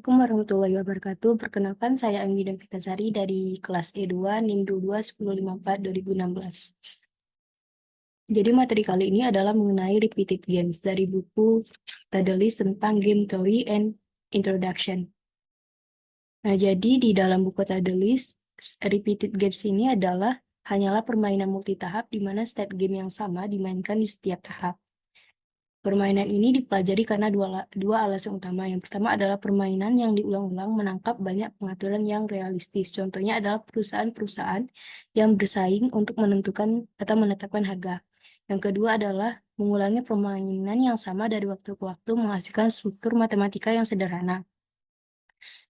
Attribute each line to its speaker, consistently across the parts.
Speaker 1: Assalamualaikum warahmatullahi wabarakatuh. Perkenalkan, saya Anggi Davitasari dari kelas E2 NIM 22 1054 2016. Jadi materi kali ini adalah mengenai repeated games dari buku Tadelis tentang Game Theory and Introduction. Nah, jadi di dalam buku Tadelis, repeated games ini hanyalah permainan multitahap di mana state game yang sama dimainkan di setiap tahap. Permainan ini dipelajari karena dua alasan utama. Yang pertama adalah permainan yang diulang-ulang menangkap banyak pengaturan yang realistis. Contohnya adalah perusahaan-perusahaan yang bersaing untuk menentukan atau menetapkan harga. Yang kedua adalah mengulangi permainan yang sama dari waktu ke waktu menghasilkan struktur matematika yang sederhana.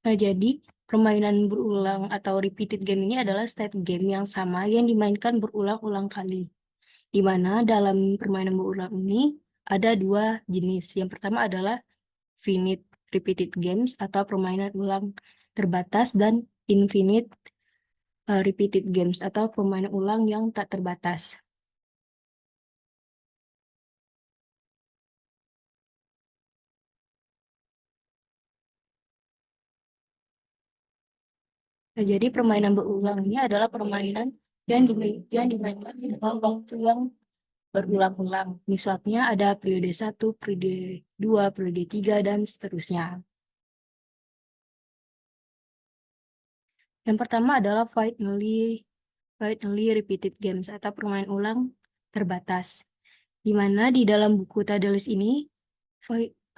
Speaker 1: Nah, jadi permainan berulang atau repeated game ini adalah state game yang sama yang dimainkan berulang-ulang kali. Di mana dalam permainan berulang ini ada dua jenis. Yang pertama adalah finite repeated games atau permainan ulang terbatas dan infinite repeated games atau permainan ulang yang tak terbatas. Nah, jadi permainan berulang ini adalah permainan yang dimainkan dalam waktu yang berulang-ulang. Misalnya ada periode 1, periode 2, periode 3, dan seterusnya. Yang pertama adalah finally repeated games atau permainan ulang terbatas. Di mana di dalam buku Tadelis ini,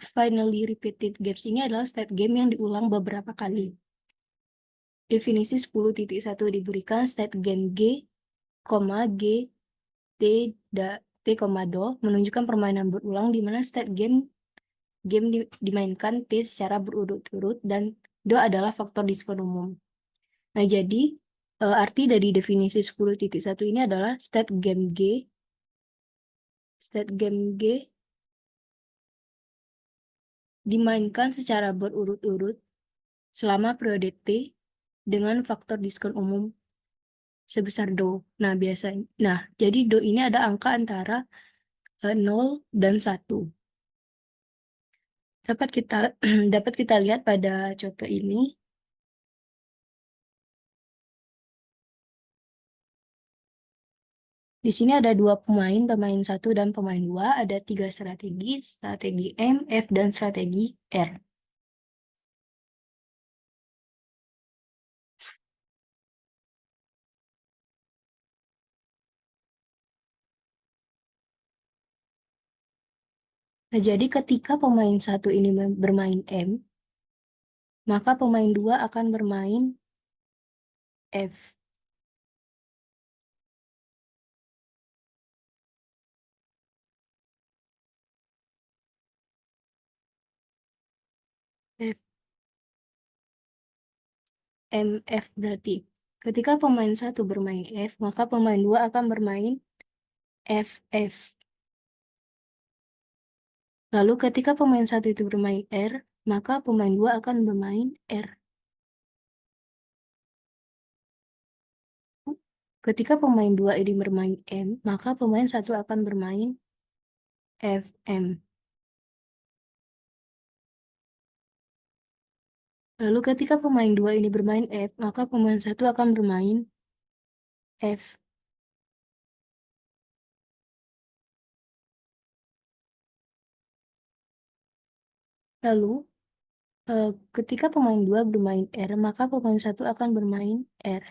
Speaker 1: finally repeated games ini adalah state game yang diulang beberapa kali. Definisi 10.1 diberikan state game G, G, T, T, do menunjukkan permainan berulang di mana state game dimainkan T secara berurut-urut dan do adalah faktor diskon umum. Nah, jadi arti dari definisi 10.1 ini adalah state game G dimainkan secara berurut-urut selama periode T dengan faktor diskon umum sebesar do. Nah, jadi do ini ada angka antara 0 dan 1. Dapat kita lihat pada contoh ini. Di sini ada dua pemain 1 dan pemain 2, ada 3 strategi M, F, dan strategi R. Nah, jadi ketika pemain 1 ini bermain M, maka pemain 2 akan bermain F. F, M, F berarti. Ketika pemain 1 bermain F, maka pemain 2 akan bermain F, F. Lalu ketika pemain 1 itu bermain R, maka pemain 2 akan bermain R. Ketika pemain 2 ini bermain M, maka pemain 1 akan bermain F, M. Lalu ketika pemain 2 ini bermain F, maka pemain 1 akan bermain F. Lalu ketika pemain 2 bermain R, maka pemain 1 akan bermain R.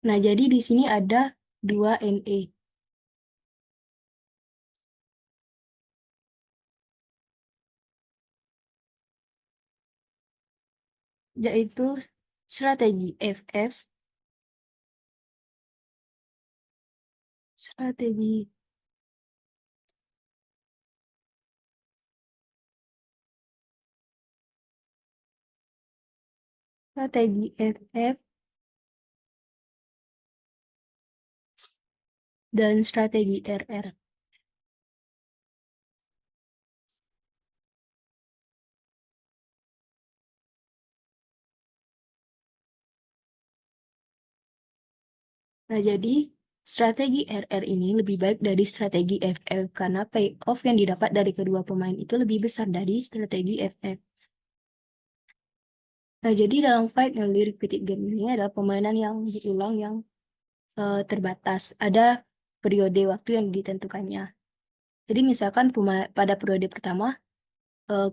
Speaker 1: Nah, jadi di sini ada 2 NE. Yaitu strategi FF, strategi FF, dan strategi RR. Nah, jadi Strategi RR ini lebih baik dari strategi FF karena payoff yang didapat dari kedua pemain itu lebih besar dari strategi FF. Nah, jadi dalam fight nilai repeated game ini adalah permainan yang diulang yang terbatas. Ada periode waktu yang ditentukannya. Jadi misalkan pada periode pertama,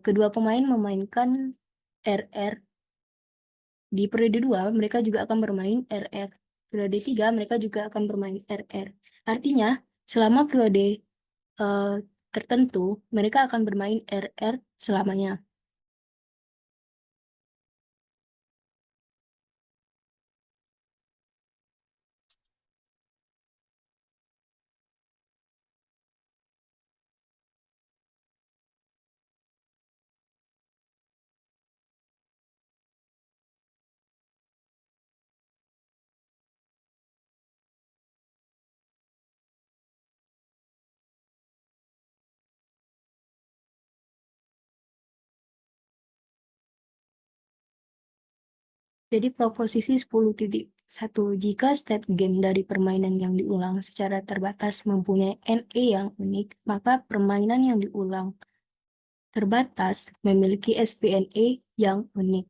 Speaker 1: kedua pemain memainkan RR. Di periode 2, mereka juga akan bermain RR. Periode 3, mereka juga akan bermain RR. Artinya, selama periode tertentu, mereka akan bermain RR selamanya. Jadi proposisi 10.1, jika state game dari permainan yang diulang secara terbatas mempunyai NE yang unik, maka permainan yang diulang terbatas memiliki SPNE yang unik.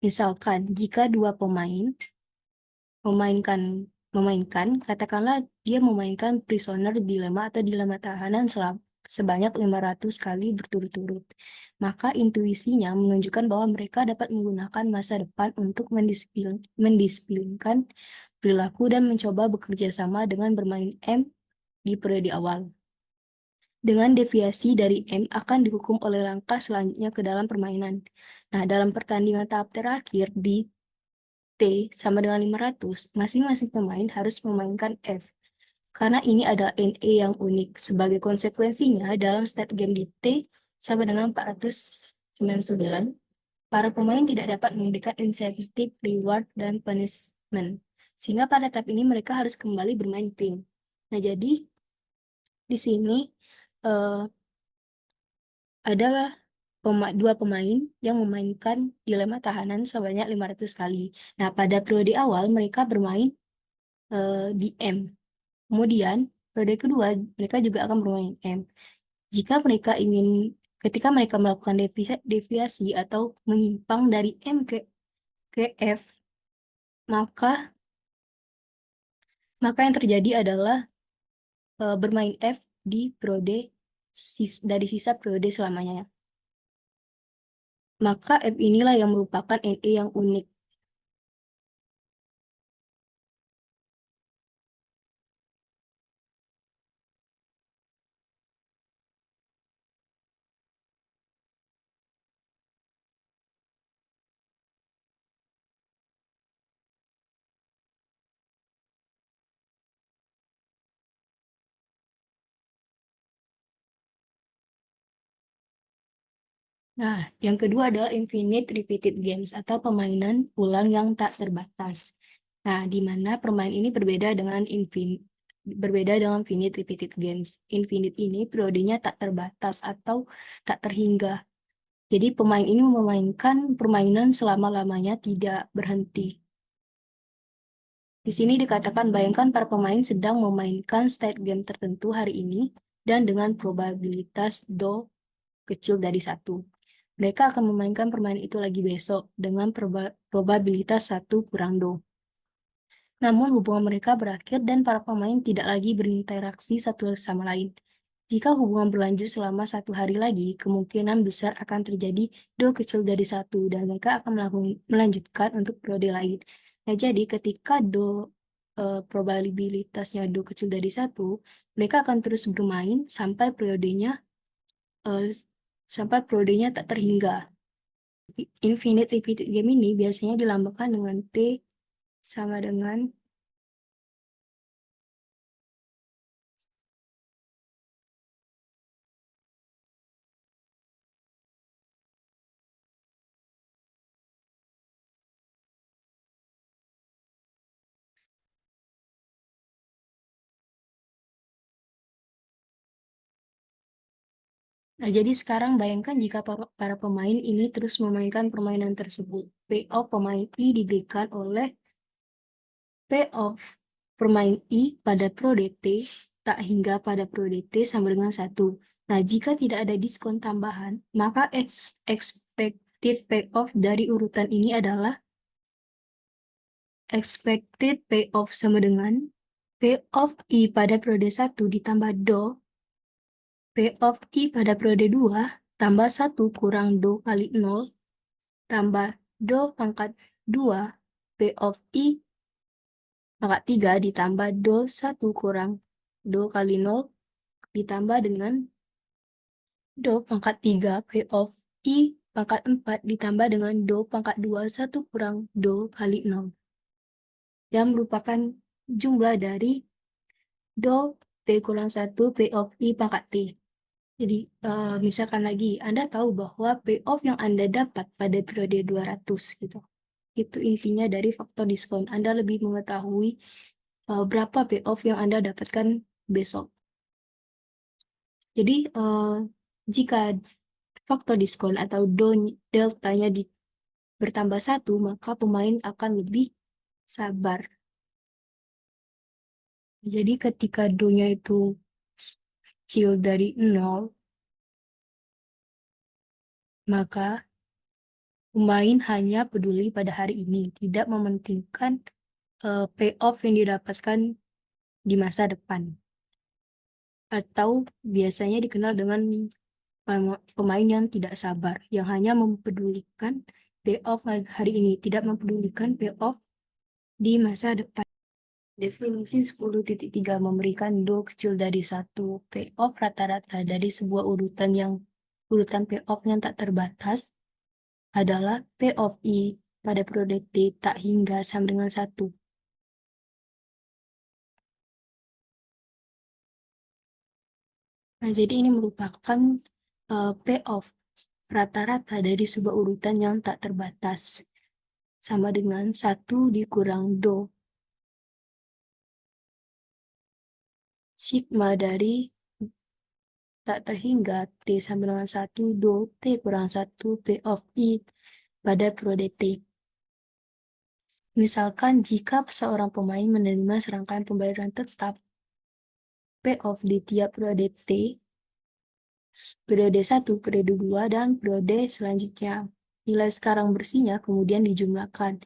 Speaker 1: Misalkan, jika dua pemain memainkan, katakanlah dia memainkan prisoner dilema atau dilema tahanan sebanyak 500 kali berturut-turut. Maka intuisinya menunjukkan bahwa mereka dapat menggunakan masa depan untuk mendisiplinkan perilaku dan mencoba bekerja sama dengan bermain M di periode awal. Dengan deviasi dari M akan dihukum oleh langkah selanjutnya ke dalam permainan. Nah, dalam pertandingan tahap terakhir di T sama dengan 500, masing-masing pemain harus memainkan F. Karena ini adalah NE yang unik. Sebagai konsekuensinya, dalam state game di T sama dengan 499, para pemain tidak dapat memberikan insentif, reward, dan punishment. Sehingga pada tahap ini mereka harus kembali bermain ping. Nah, jadi di sini ada dua pemain yang memainkan dilema tahanan sebanyak 500 kali. Nah, pada periode awal mereka bermain di M. Kemudian, periode kedua mereka juga akan bermain M. Ketika mereka melakukan deviasi atau menyimpang dari M ke F, maka yang terjadi adalah bermain F di periode dari sisa periode selamanya. Maka F inilah yang merupakan NE yang unik. Nah, yang kedua adalah infinite repeated games atau permainan ulang yang tak terbatas. Nah, di mana permainan ini berbeda dengan finite repeated games. Infinite ini periodenya tak terbatas atau tak terhingga. Jadi pemain ini memainkan permainan selama-lamanya tidak berhenti. Di sini dikatakan bayangkan para pemain sedang memainkan state game tertentu hari ini dan dengan probabilitas do kecil dari 1. Mereka akan memainkan permainan itu lagi besok dengan probabilitas 1 kurang do. Namun hubungan mereka berakhir dan para pemain tidak lagi berinteraksi satu sama lain. Jika hubungan berlanjut selama 1 hari lagi, kemungkinan besar akan terjadi do kecil dari 1 dan mereka akan melanjutkan untuk periode lain. Nah, jadi ketika probabilitasnya do kecil dari 1, mereka akan terus bermain sampai periodenya tak terhingga. Infinite repeated game ini biasanya dilambangkan dengan T sama dengan Nah, jadi sekarang bayangkan jika para pemain ini terus memainkan permainan tersebut. Payoff pemain I diberikan oleh payoff permain I pada periode T tak hingga pada periode T sama dengan 1. Nah, jika tidak ada diskon tambahan, maka expected payoff dari urutan ini adalah expected payoff sama dengan payoff I pada periode 1 ditambah do payoff I pada periode 2 tambah 1 kurang do kali 0 tambah do pangkat 2 payoff I pangkat 3 ditambah do 1 kurang do kali 0 ditambah dengan do pangkat 3 payoff I pangkat 4 ditambah dengan do pangkat 2 1 kurang do kali 0 yang merupakan jumlah dari do T kurang 1 payoff I pangkat T. Jadi, misalkan lagi, Anda tahu bahwa payoff yang Anda dapat pada periode 200 gitu. Itu intinya dari faktor diskon. Anda lebih mengetahui berapa payoff yang Anda dapatkan besok. Jadi, jika faktor diskon atau deltanya bertambah 1, maka pemain akan lebih sabar. Jadi, ketika do-nya itu kecil dari 0, maka pemain hanya peduli pada hari ini, tidak mementingkan payoff yang didapatkan di masa depan. Atau biasanya dikenal dengan pemain yang tidak sabar, yang hanya mempedulikan payoff hari ini, tidak mempedulikan payoff di masa depan. Definisi 10.3 memberikan do kecil dari 1 payoff rata-rata dari sebuah urutan payoff yang tak terbatas adalah payoff I pada periode T tak hingga sama dengan 1. Nah, jadi ini merupakan payoff rata-rata dari sebuah urutan yang tak terbatas, sama dengan 1 dikurang do. Sigma dari tak terhingga T sama dengan 1 do T kurang 1 payoff I pada periode T. Misalkan jika seorang pemain menerima serangkaian pembayaran tetap payoff di tiap periode T, periode 1, periode 2, dan periode selanjutnya. Nilai sekarang bersihnya kemudian dijumlahkan.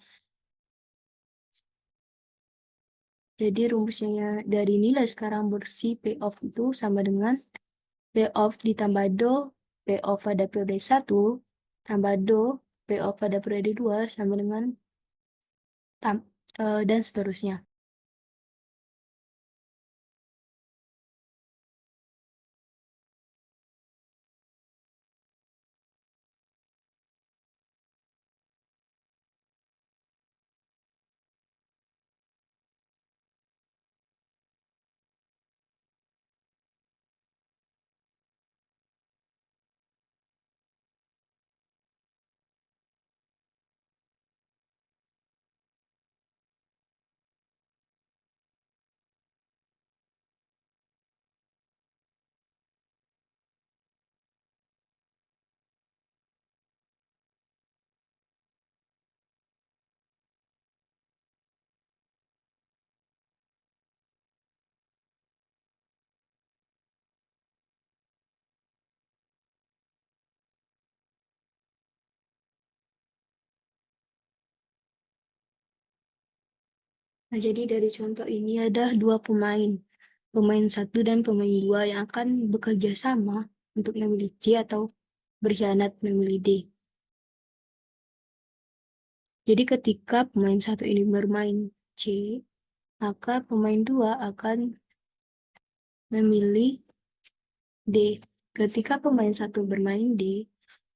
Speaker 1: Jadi rumusnya dari nilai sekarang bersih payoff itu sama dengan payoff ditambah do payoff pada periode 1 tambah do payoff pada periode 2 sama dengan dan seterusnya. Nah, jadi dari contoh ini ada dua pemain 1 dan pemain 2 yang akan bekerja sama untuk memilih C atau berkhianat memilih D. Jadi ketika pemain 1 ini bermain C, maka pemain 2 akan memilih D. Ketika pemain 1 bermain D,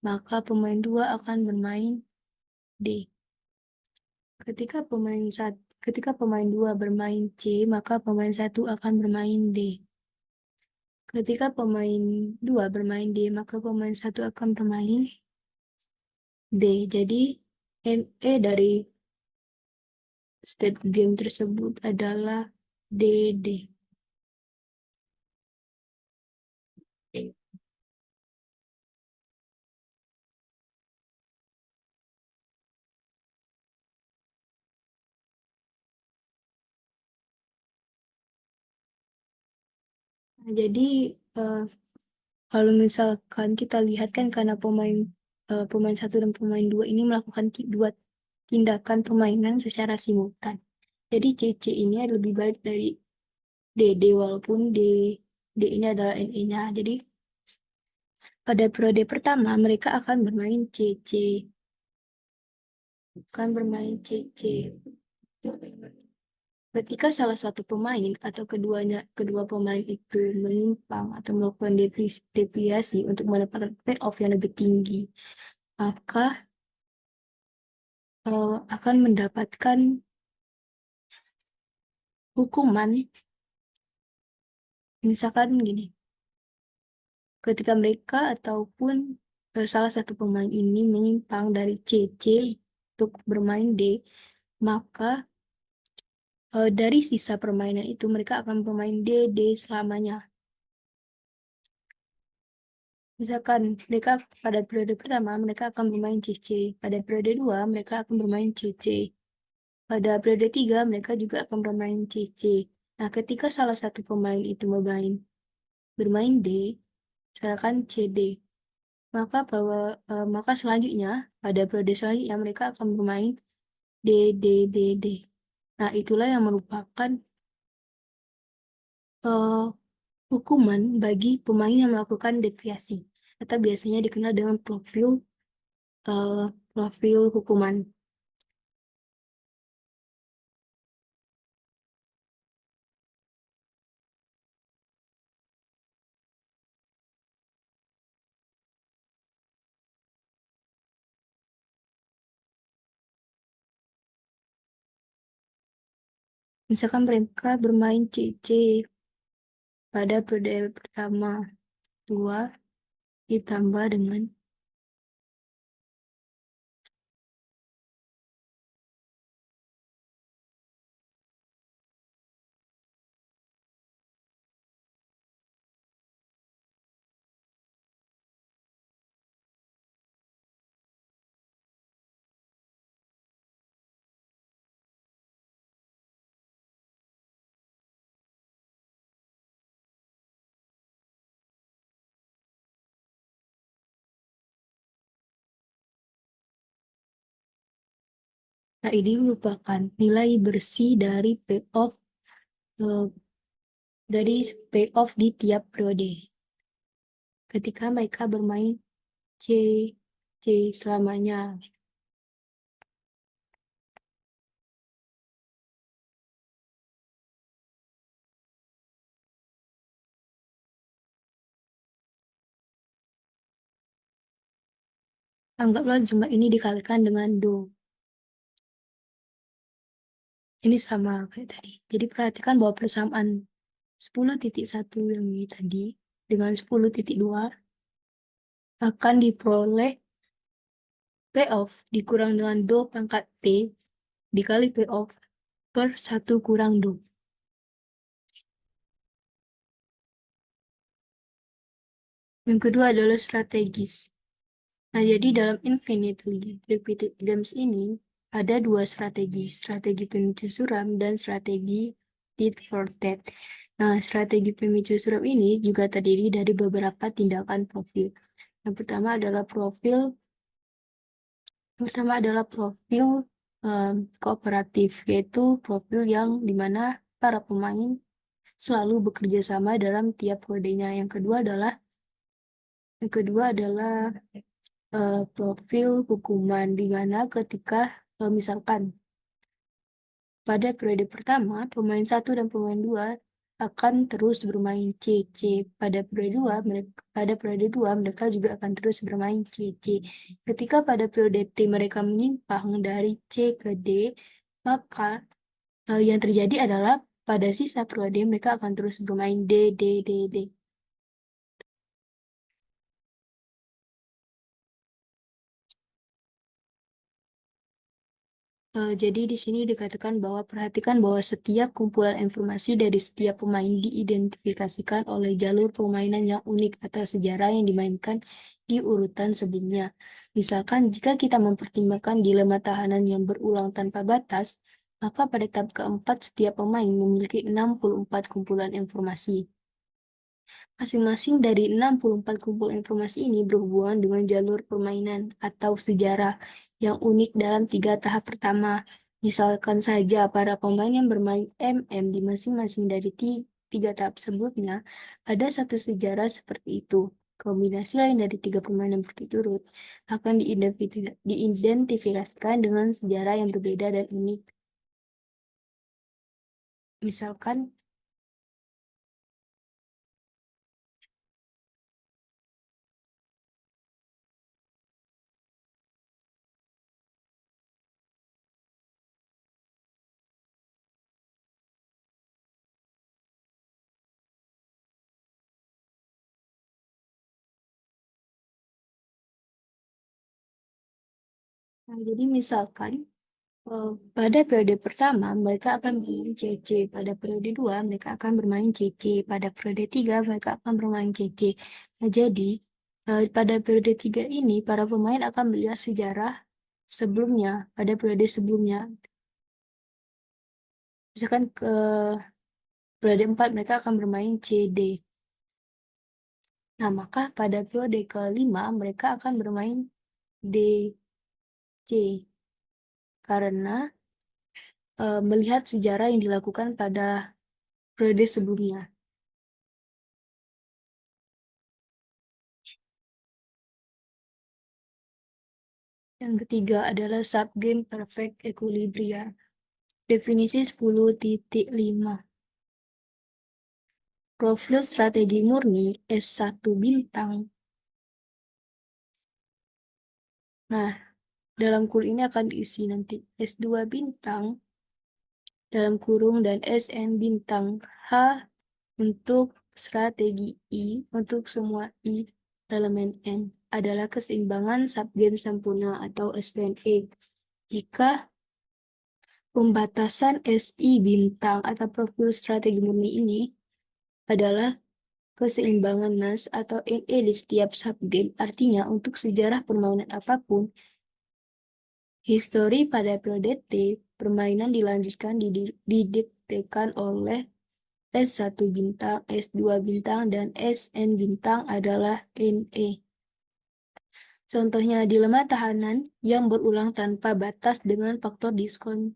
Speaker 1: maka pemain 2 akan bermain D. Ketika pemain 2 bermain C, maka pemain 1 akan bermain D. Ketika pemain 2 bermain D, maka pemain 1 akan bermain D. Jadi NE dari state game tersebut adalah DD. Jadi kalau misalkan kita lihat kan karena pemain satu dan pemain dua ini melakukan dua tindakan permainan secara simultan. Jadi CC ini lebih baik dari DD walaupun D ini adalah NE-nya. Jadi pada periode pertama mereka akan bermain CC. Akan bermain CC. Ketika salah satu pemain atau kedua pemain itu menyimpang atau melakukan deviasi untuk mendapatkan payoff yang lebih tinggi, maka akan mendapatkan hukuman. Misalkan gini, ketika mereka ataupun salah satu pemain ini menyimpang dari CC untuk bermain D, maka dari sisa permainan itu mereka akan bermain D selamanya. Misalkan mereka pada periode pertama mereka akan bermain CC, pada periode 2 mereka akan bermain CC, pada periode 3 mereka juga akan bermain CC. Nah, ketika salah satu pemain itu bermain D, misalkan CD, maka selanjutnya pada periode selanjutnya mereka akan bermain D. Nah, itulah yang merupakan hukuman bagi pemain yang melakukan deviasi atau biasanya dikenal dengan profil hukuman. Misalkan mereka bermain CC pada periode pertama 2 ditambah dengan nah, ini merupakan nilai bersih dari payoff di tiap periode. Ketika mereka bermain C selamanya. Anggaplah jumlah ini dikalikan dengan Do. Ini sama kayak tadi. Jadi perhatikan bahwa persamaan 10.1 yang ini tadi dengan 10.2 akan diperoleh payoff dikurang dengan Do pangkat T dikali payoff per 1 kurang Do. Yang kedua adalah strategis. Nah, jadi dalam infinitely repeated games ini ada dua strategi pemicu suram dan strategi tit for tat. Nah, strategi pemicu suram ini juga terdiri dari beberapa tindakan profil. Yang pertama adalah profil kooperatif, yaitu profil yang dimana para pemain selalu bekerja sama dalam tiap kodenya. Yang kedua adalah profil hukuman, di mana ketika misalkan pada periode pertama pemain 1 dan pemain 2 akan terus bermain CC. Pada periode 2 mereka juga akan terus bermain CC. Ketika pada periode T mereka menyimpang dari C ke D, maka yang terjadi adalah pada sisa periode mereka akan terus bermain D. Jadi di sini dikatakan bahwa perhatikan bahwa setiap kumpulan informasi dari setiap pemain diidentifikasikan oleh jalur permainan yang unik atau sejarah yang dimainkan di urutan sebelumnya. Misalkan jika kita mempertimbangkan dilema tahanan yang berulang tanpa batas, maka pada tahap keempat setiap pemain memiliki 64 kumpulan informasi. Masing-masing dari 64 kumpul informasi ini berhubungan dengan jalur permainan atau sejarah yang unik dalam 3 tahap pertama. Misalkan saja para pemain yang bermain MM di masing-masing dari 3 tahap sebelumnya, ada satu sejarah seperti itu. Kombinasi lain dari 3 permainan berturut-turut akan diidentifikasikan dengan sejarah yang berbeda dan unik. Misalkan, jadi misalkan, pada periode pertama, mereka akan bermain CC. Pada periode 2, mereka akan bermain CC. Pada periode 3, mereka akan bermain CC. Nah, jadi, pada periode 3 ini, para pemain akan melihat sejarah sebelumnya, pada periode sebelumnya. Misalkan ke periode 4, mereka akan bermain CD. Nah, maka pada periode kelima, mereka akan bermain DC. Karena melihat sejarah yang dilakukan pada periode sebelumnya. Yang ketiga adalah subgame perfect equilibria. Definisi 10.5. Profil strategi murni S1 bintang. Nah, dalam kurung ini akan diisi nanti S2 bintang dalam kurung dan SN bintang H untuk strategi I untuk semua I elemen N adalah keseimbangan subgame sempurna atau SPNE. Jika pembatasan SI bintang atau profil strategi murni ini adalah keseimbangan NAS atau NE di setiap subgame. Artinya, untuk sejarah permainan apapun, histori pada periode T, permainan dilanjutkan didiktekan oleh S1 bintang, S2 bintang, dan SN bintang adalah NE. Contohnya dilema tahanan yang berulang tanpa batas dengan faktor diskon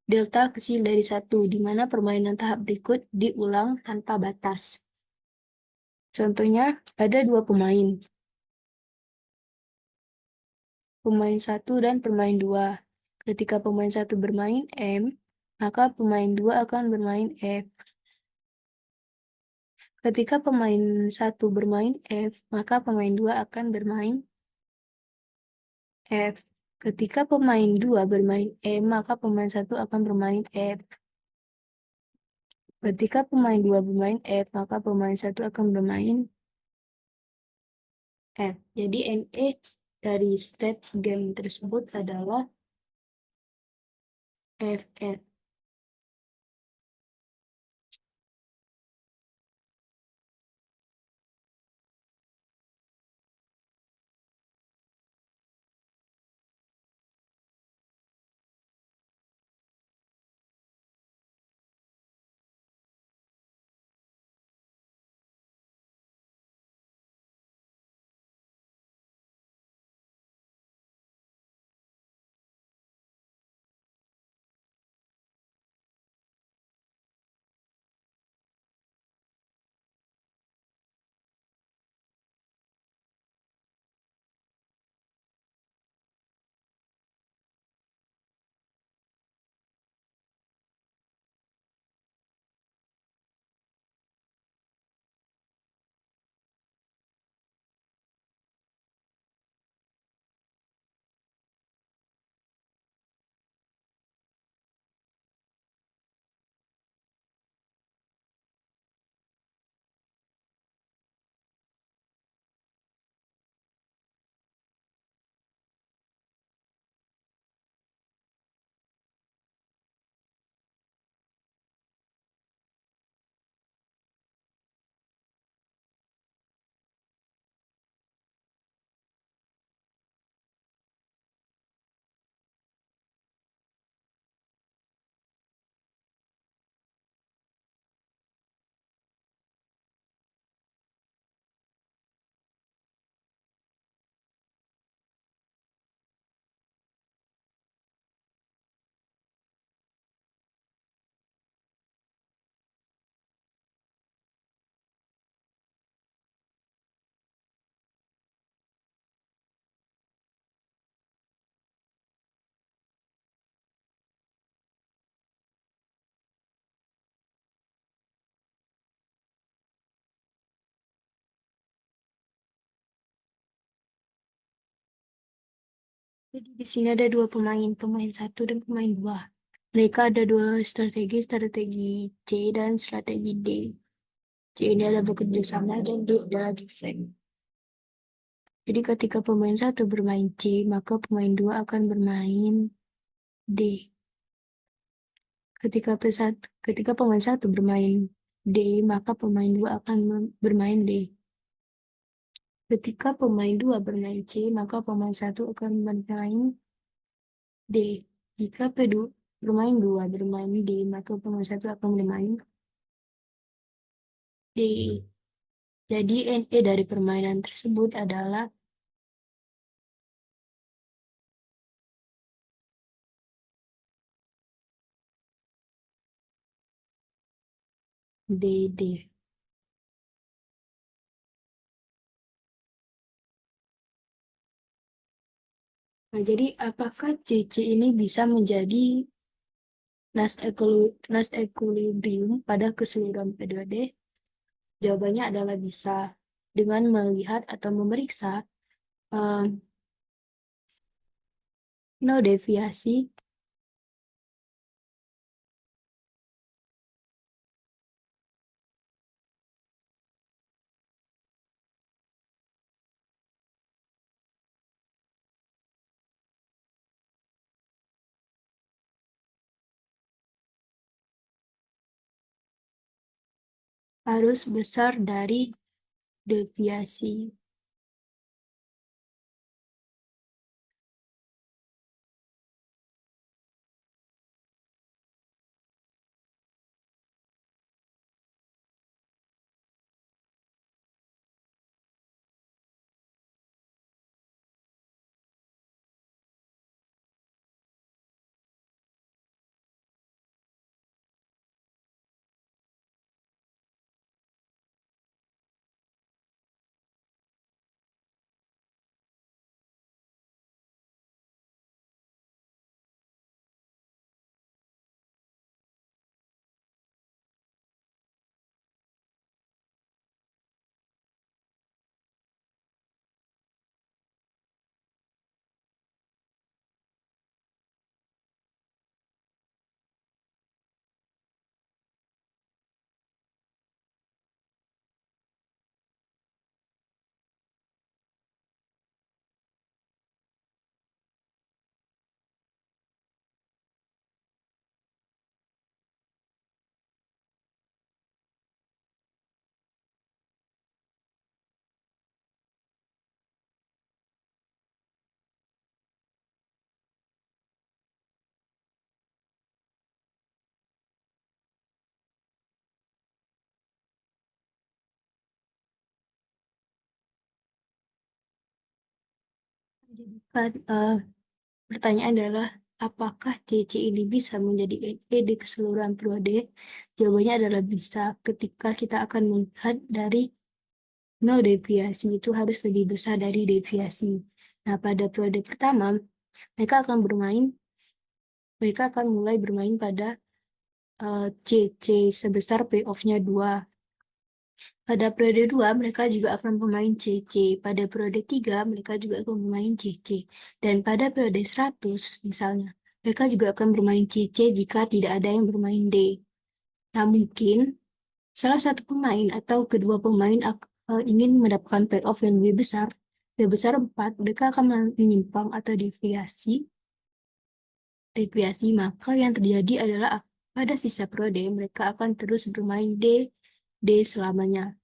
Speaker 1: delta kecil dari 1, di mana permainan tahap berikut diulang tanpa batas. Contohnya, ada 2 pemain, pemain 1 dan pemain 2. Ketika pemain 1 bermain M, maka pemain 2 akan bermain F. Ketika pemain 1 bermain F, maka pemain 2 akan bermain F. Ketika pemain 2 bermain M, maka pemain 1 akan bermain F. Ketika pemain 2 bermain F, maka pemain 1 akan bermain F. Jadi NE dari state game tersebut adalah FF. Jadi di sini ada dua pemain, pemain satu dan pemain dua. Mereka ada dua strategi, strategi C dan strategi D. C ini adalah bekerja sama dan D adalah defense. Jadi ketika pemain satu bermain C, maka pemain dua akan bermain D. Ketika pemain satu bermain D, maka pemain dua akan bermain D. Ketika pemain dua bermain C, maka pemain satu akan bermain D. Jika bermain dua bermain D, maka pemain satu akan bermain D. Jadi NE dari permainan tersebut adalah DD. Nah, jadi apakah CC ini bisa menjadi Nash equilibrium pada keseluruhan periode? Jawabannya adalah bisa dengan melihat atau memeriksa eh, no deviasi harus besar dari deviasi. Kan, pertanyaan adalah apakah CC ini bisa menjadi NE di keseluruhan periode? Jawabannya adalah bisa ketika kita akan melihat dari no deviasi itu harus lebih besar dari deviasi. Nah, pada periode pertama, mereka akan mulai bermain pada CC sebesar payoff-nya 2. Pada periode 2, mereka juga akan bermain CC. Pada periode 3, mereka juga akan bermain CC. Dan pada periode 100, misalnya, mereka juga akan bermain CC jika tidak ada yang bermain D. Nah, mungkin salah satu pemain atau kedua pemain ingin mendapatkan payoff yang lebih besar, sebesar 4, mereka akan menyimpang atau deviasi, maka yang terjadi adalah pada sisa periode mereka akan terus bermain D selamanya.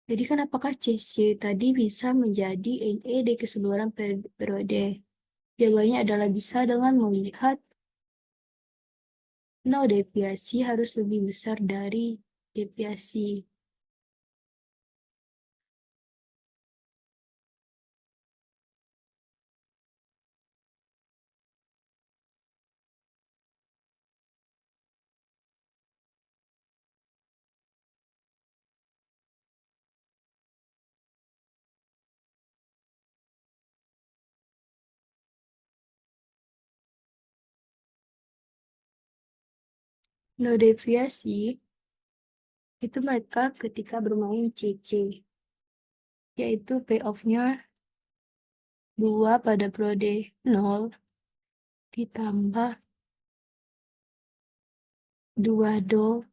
Speaker 1: Jadi kan apakah CC tadi bisa menjadi NE di keseluruhan periode? Jawabannya adalah bisa dengan melihat no deviasi harus lebih besar dari deviasi. No deviasi itu mereka ketika bermain CC. yaitu payoff-nya 2 pada periode 0 ditambah 2 do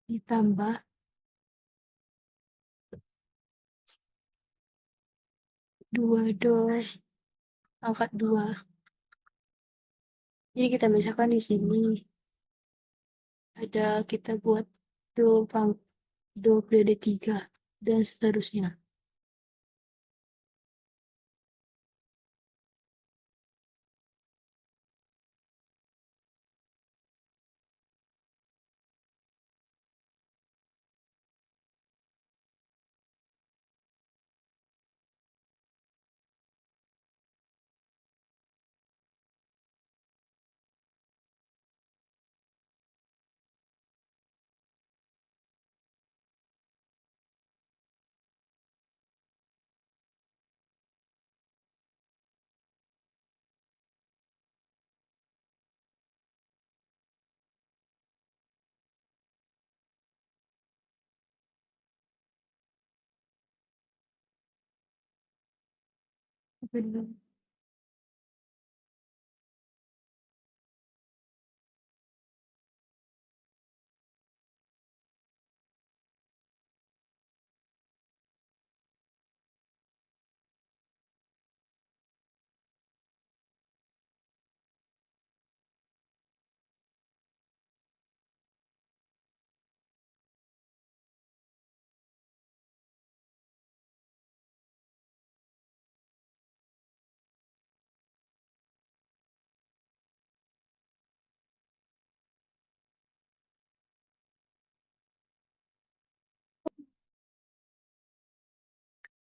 Speaker 1: ditambah 2 do pangkat 2. Jadi kita misalkan di sini ada kita buat do periode 3 dan seterusnya.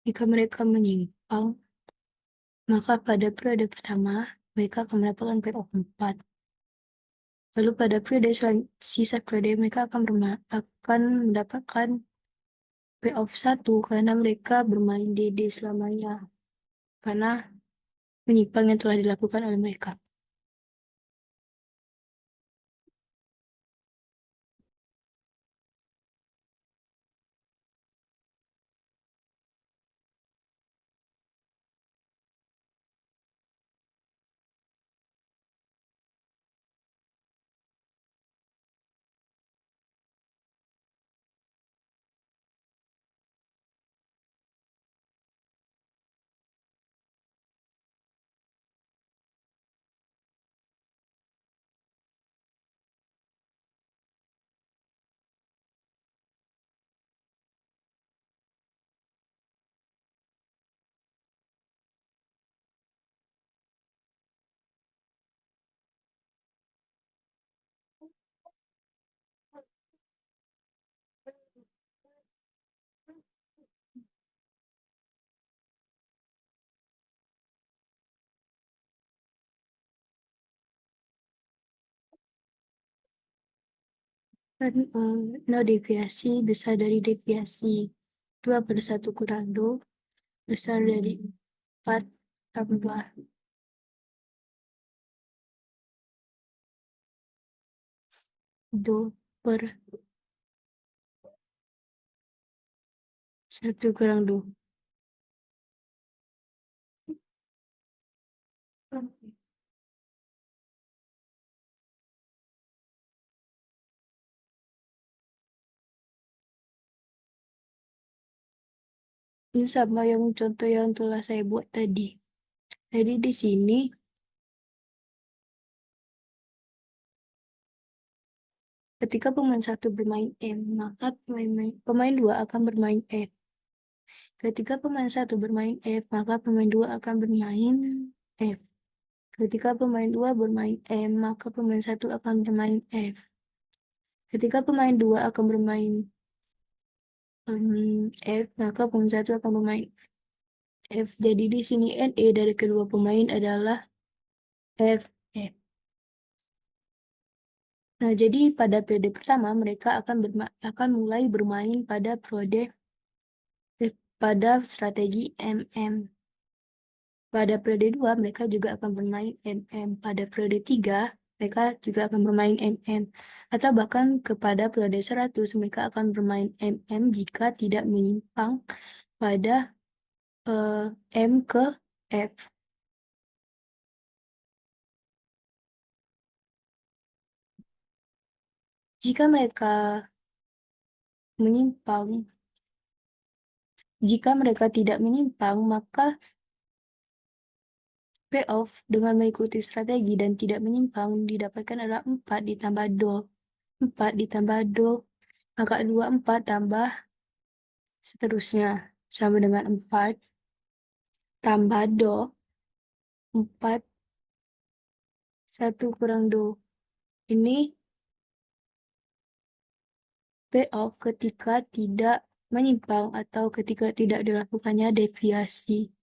Speaker 1: Jika mereka menyimpang, maka pada periode pertama mereka akan mendapatkan payoff 4. Lalu pada periode sisa periode mereka akan mendapatkan payoff 1 karena mereka bermain DD selamanya. Karena menyimpang yang telah dilakukan oleh mereka. Dan no deviasi besar dari deviasi 2 pada 1 kurang do besar dari 4 tambah do per 1 kurang do. Ini sama yang contoh yang telah saya buat tadi. Jadi di sini ketika pemain 1 bermain M, maka pemain 2 akan bermain F. Ketika pemain 1 bermain F, maka pemain 2 akan bermain F. Ketika pemain 2 bermain M, maka pemain 1 akan bermain F. Ketika pemain 2 akan bermain F, maka pemain 1 akan bermain F. Jadi di sini NE dari kedua pemain adalah F. F. Nah, jadi pada periode pertama mereka akan mulai bermain pada pada strategi MM. Pada periode 2 mereka juga akan bermain MM. Pada periode 3 mereka juga akan bermain MM. Atau bahkan kepada periode 100, mereka akan bermain MM jika tidak menyimpang pada M ke F. Jika mereka menyimpang, jika mereka tidak menyimpang, maka payoff dengan mengikuti strategi dan tidak menyimpang didapatkan adalah 4 ditambah do. 4 ditambah do, maka 2, 4 tambah seterusnya. Sama dengan 4 tambah do, 4, 1 kurang do. Ini payoff ketika tidak menyimpang atau ketika tidak dilakukannya deviasi.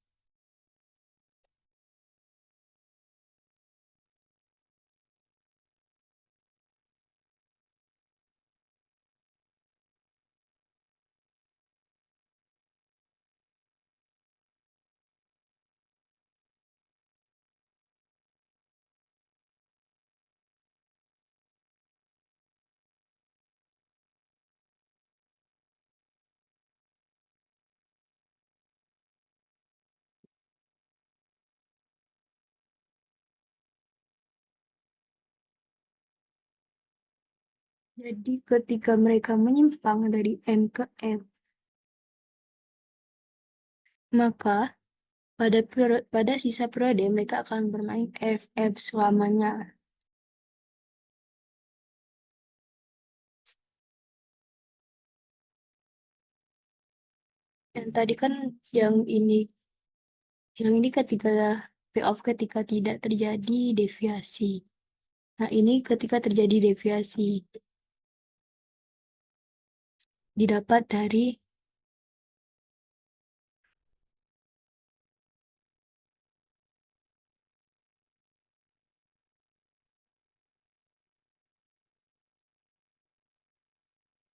Speaker 1: Jadi ketika mereka menyimpang dari M ke F, maka pada sisa periode mereka akan bermain FF selamanya. Yang tadi kan yang ini ketika payoff ketika tidak terjadi deviasi. Nah, ini ketika terjadi deviasi didapat dari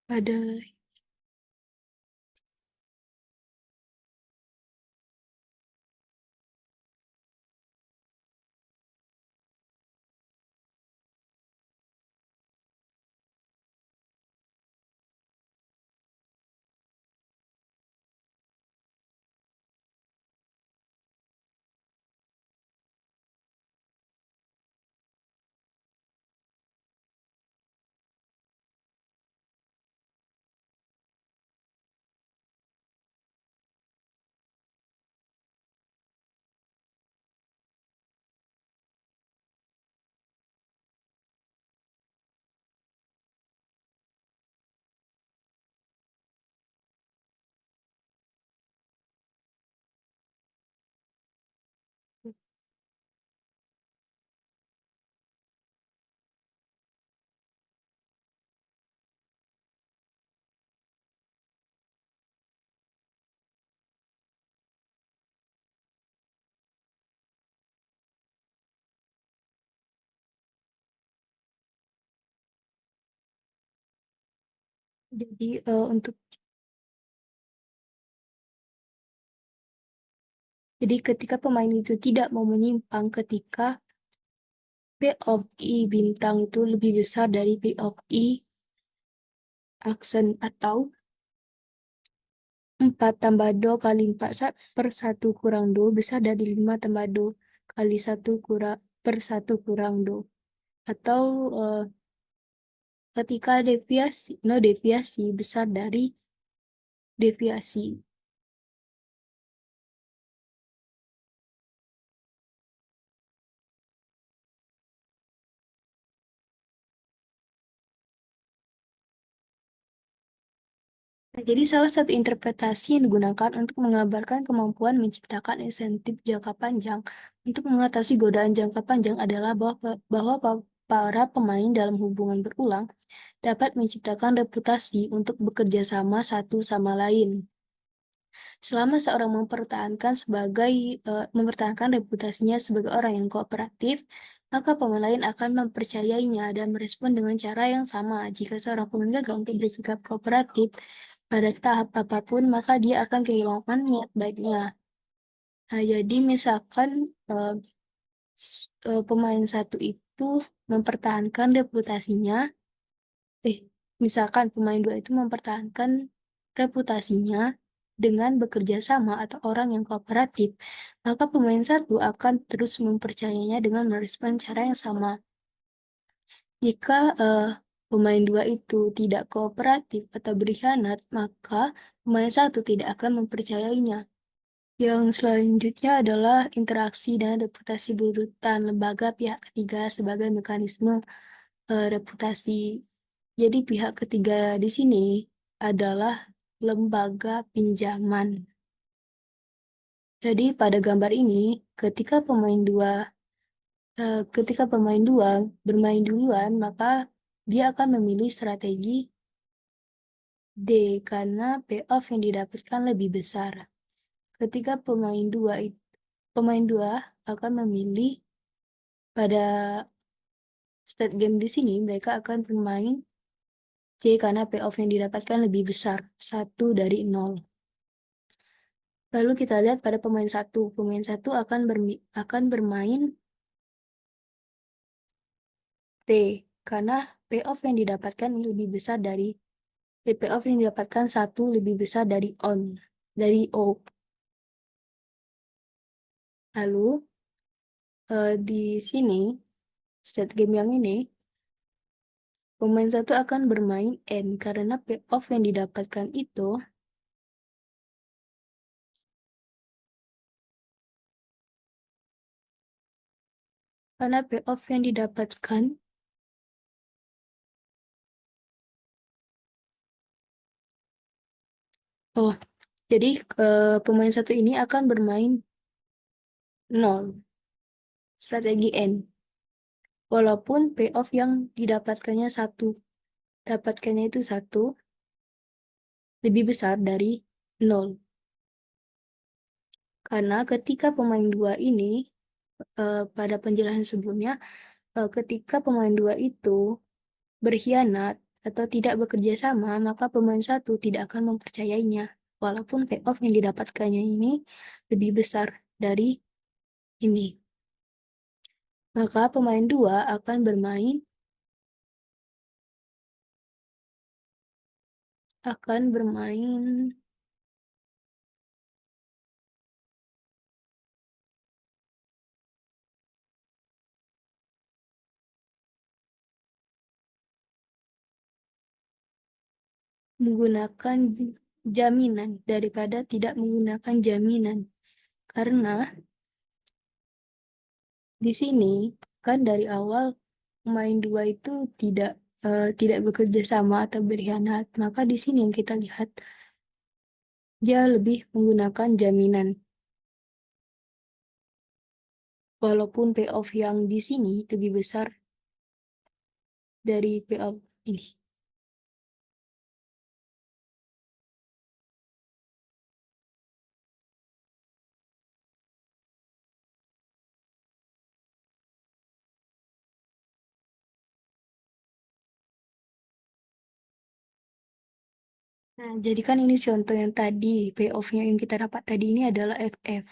Speaker 1: pada jadi jadi ketika pemain itu tidak mau menyimpang ketika P of I bintang itu lebih besar dari P of I aksen atau 4 tambah do kali 4 per 1 kurang do besar dari 5 tambah do kali 1 per 1 kurang do. Atau ketika deviasi besar dari deviasi. Nah, jadi salah satu interpretasi yang digunakan untuk mengabarkan kemampuan menciptakan insentif jangka panjang untuk mengatasi godaan jangka panjang adalah bahwa para pemain dalam hubungan berulang dapat menciptakan reputasi untuk bekerja sama satu sama lain. Selama seorang mempertahankan reputasinya sebagai orang yang kooperatif, maka pemain lain akan mempercayainya dan merespon dengan cara yang sama. Jika seorang pemain gagal untuk bersikap kooperatif pada tahap apapun, maka dia akan kehilangan niat baiknya. Nah, jadi misalkan pemain satu itu itu mempertahankan reputasinya, misalkan pemain 2 itu mempertahankan reputasinya dengan bekerja sama atau orang yang kooperatif, maka pemain 1 akan terus mempercayainya dengan merespon cara yang sama. Jika pemain 2 itu tidak kooperatif atau berkhianat, maka pemain 1 tidak akan mempercayainya. Yang selanjutnya adalah interaksi dan reputasi berurutan lembaga pihak ketiga sebagai mekanisme reputasi. Jadi pihak ketiga di sini adalah lembaga pinjaman. Jadi pada gambar ini, ketika pemain 2 bermain duluan, maka dia akan memilih strategi D karena payoff yang didapatkan lebih besar. Ketika pemain 2 akan memilih pada state game di sini, mereka akan bermain C karena payoff yang didapatkan lebih besar, 1 dari 0. Lalu kita lihat pada pemain 1. Pemain 1 akan bermain T karena payoff yang didapatkan lebih besar dari payoff yang didapatkan 1 lebih besar dari O. Lalu di sini state game yang ini pemain 1 akan bermain N karena payoff yang didapatkan itu jadi pemain 1 ini akan bermain 0 strategi N. Walaupun payoff yang dapatkannya itu 1 lebih besar dari 0. Karena ketika pemain 2 ini, pada penjelasan sebelumnya, ketika pemain 2 itu berkhianat atau tidak bekerja sama, maka pemain 1 tidak akan mempercayainya. Walaupun payoff yang didapatkannya ini lebih besar dari ini. Maka pemain 2 akan bermain menggunakan jaminan daripada tidak menggunakan jaminan. Karena di sini kan dari awal pemain 2 itu tidak bekerja sama atau berkhianat. Maka di sini yang kita lihat dia lebih menggunakan jaminan. Walaupun payoff yang di sini lebih besar dari payoff ini. Nah, jadi kan ini contoh yang tadi, payoff-nya yang kita dapat tadi ini adalah FF.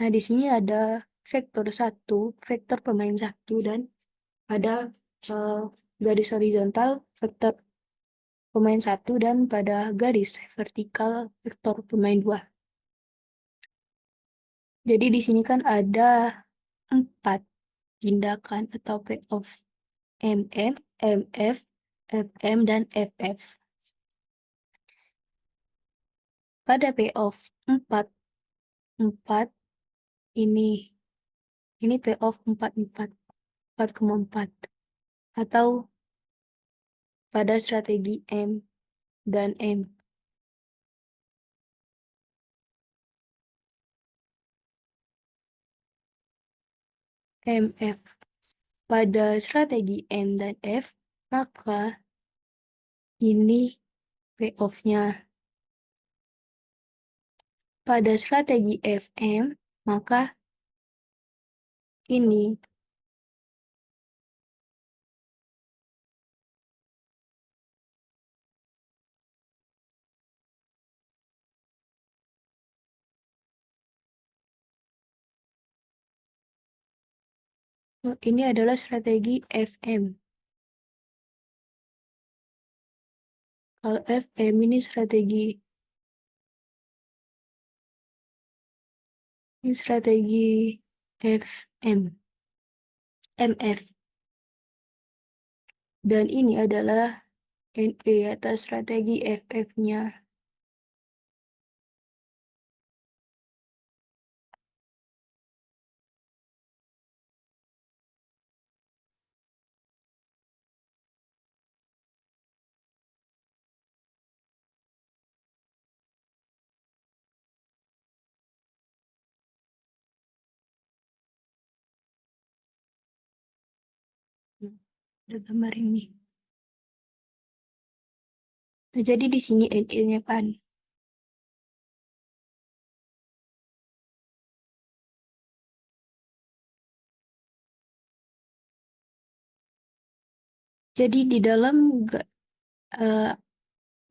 Speaker 1: Nah, di sini ada vektor 1, vektor pemain 1, dan ada garis horizontal vektor pemain 1 dan pada garis vertikal vektor pemain 2. Jadi di sini kan ada 4 tindakan atau payoff MM, MF, FM, dan FF. Pada payoff 4 ini payoff 4,4 atau pada strategi M dan M. MF pada strategi M dan F, maka ini payoff-nya. Pada strategi FM, maka ini Ini adalah strategi FM. Kalau FM ini strategi FM, MF. Dan ini adalah NE atas strategi FF-nya. Ada gambar ini. Nah, jadi di sini NE-nya kan. Jadi di dalam eh,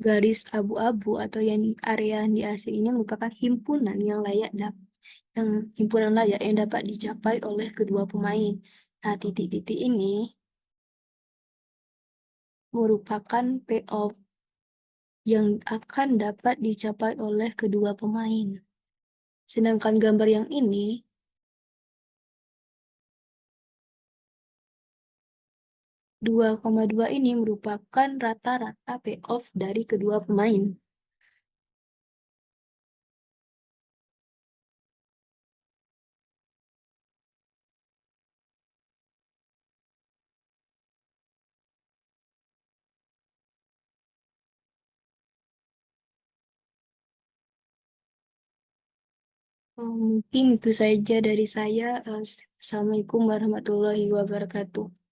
Speaker 1: garis abu-abu atau yang area yang di asin ini merupakan himpunan yang himpunan layak yang dapat dicapai oleh kedua pemain. Nah, titik-titik ini merupakan payoff yang akan dapat dicapai oleh kedua pemain. Sedangkan gambar yang ini 2,2 ini merupakan rata-rata payoff dari kedua pemain. Mungkin itu saja dari saya. Assalamualaikum warahmatullahi wabarakatuh.